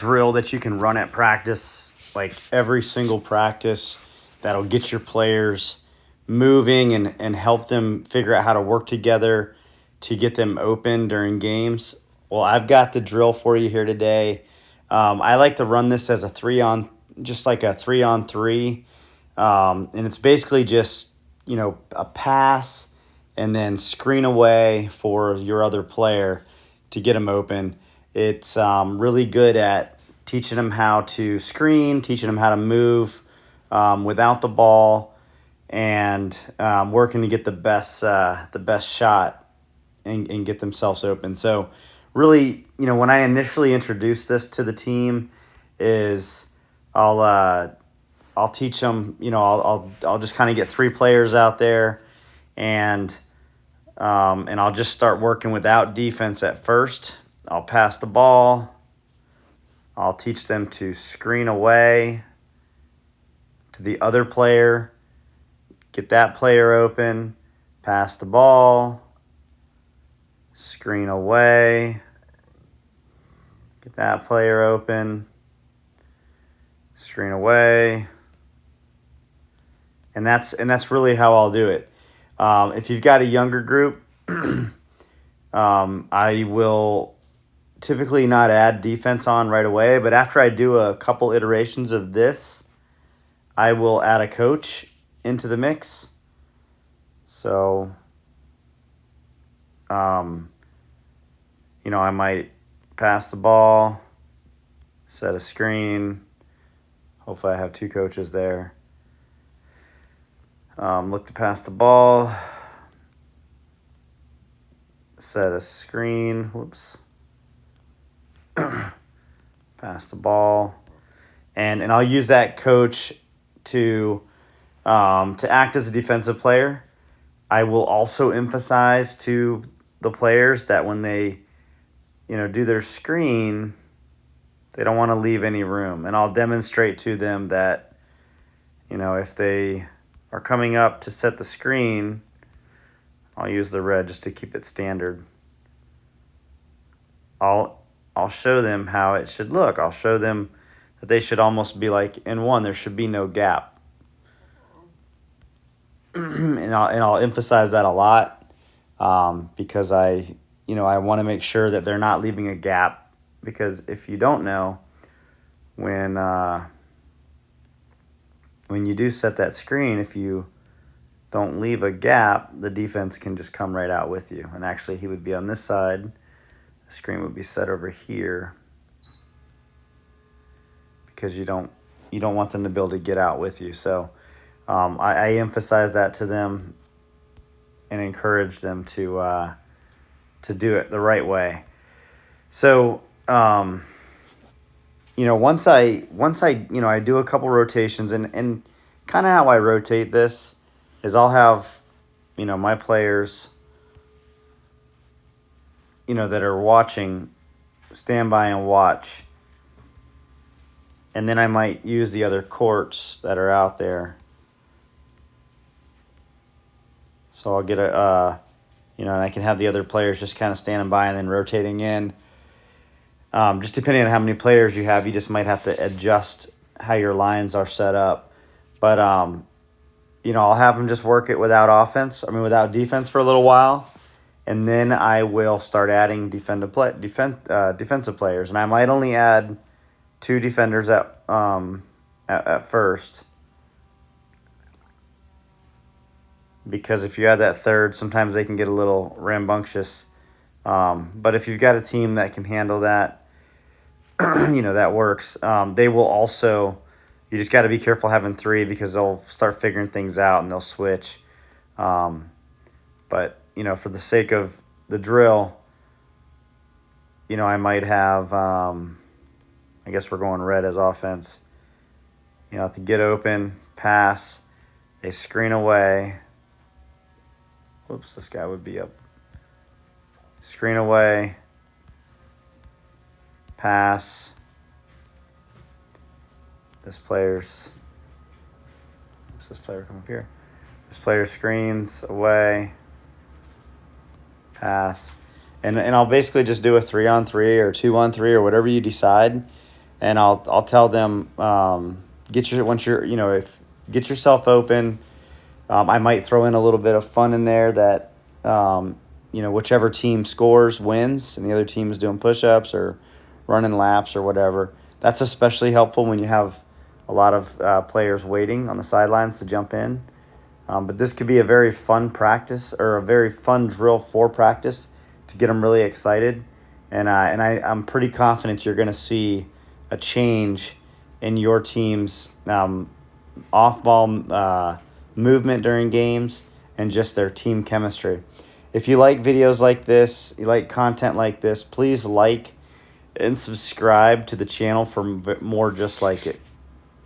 drill that you can run at practice, like every single practice, that'll get your players moving and help them figure out how to work together to get them open during games. Well, I've got the drill for you here today. I like to run this as just like a 3-on-3. And it's basically just, a pass and then screen away for your other player to get them open. It's really good at teaching them how to screen, teaching them how to move without the ball, and working to get the best shot and get themselves open. So really, when I initially introduced this to the team, is I'll teach them. I'll just kind of get 3 players out there, and I'll just start working without defense at first. I'll pass the ball. I'll teach them to screen away to the other player, get that player open, pass the ball, screen away, get that player open, screen away. And that's really how I'll do it. If you've got a younger group, I will typically not add defense on right away, but after I do a couple iterations of this, I will add a coach into the mix. So, I might pass the ball, set a screen. Hopefully I have 2 coaches there. Look to pass the ball, set a screen. Whoops. Pass the ball, and I'll use that coach to act as a defensive player. I will also emphasize to the players that when they, do their screen, they don't want to leave any room, and I'll demonstrate to them that, if they are coming up to set the screen, I'll use the red just to keep it standard. I'll show them how it should look. I'll show them that they should almost be like in one. There should be no gap. and I'll emphasize that a lot because I want to make sure that they're not leaving a gap, because if you don't know, when you do set that screen, if you don't leave a gap, the defense can just come right out with you. And actually, he would be on this side. The screen would be set over here because you don't want them to be able to get out with you. So I emphasize that to them and encourage them to do it the right way. So once I I do a couple rotations, and kind of how I rotate this is I'll have my players that are watching stand by and watch, and then I might use the other courts that are out there. So I'll get and I can have the other players just kind of standing by and then rotating in. Just depending on how many players you have, you just might have to adjust how your lines are set up. But I'll have them just work it without defense for a little while, and then I will start adding defensive players, and I might only add 2 defenders at first, because if you add that third, sometimes they can get a little rambunctious. But if you've got a team that can handle that, that works. They will also. You just got to be careful having 3, because they'll start figuring things out and they'll switch. But for the sake of the drill, I might have. I guess we're going red as offense. To get open, pass, they screen away. Whoops, this guy would be up. Screen away, pass. This player come up here? This player screens away, pass. And I'll basically just do a 3-on-3 or 2-on-3 or whatever you decide. and I'll tell them, once you're, if get yourself open. I might throw in a little bit of fun in there that, whichever team scores wins, and the other team is doing push-ups or running laps or whatever. That's especially helpful when you have a lot of players waiting on the sidelines to jump in. But this could be a very fun practice, or a very fun drill for practice, to get them really excited. I'm pretty confident you're going to see a change in your team's off-ball movement during games, and just their team chemistry. If you like videos like this, you like content like this, please like and subscribe to the channel for more just like it.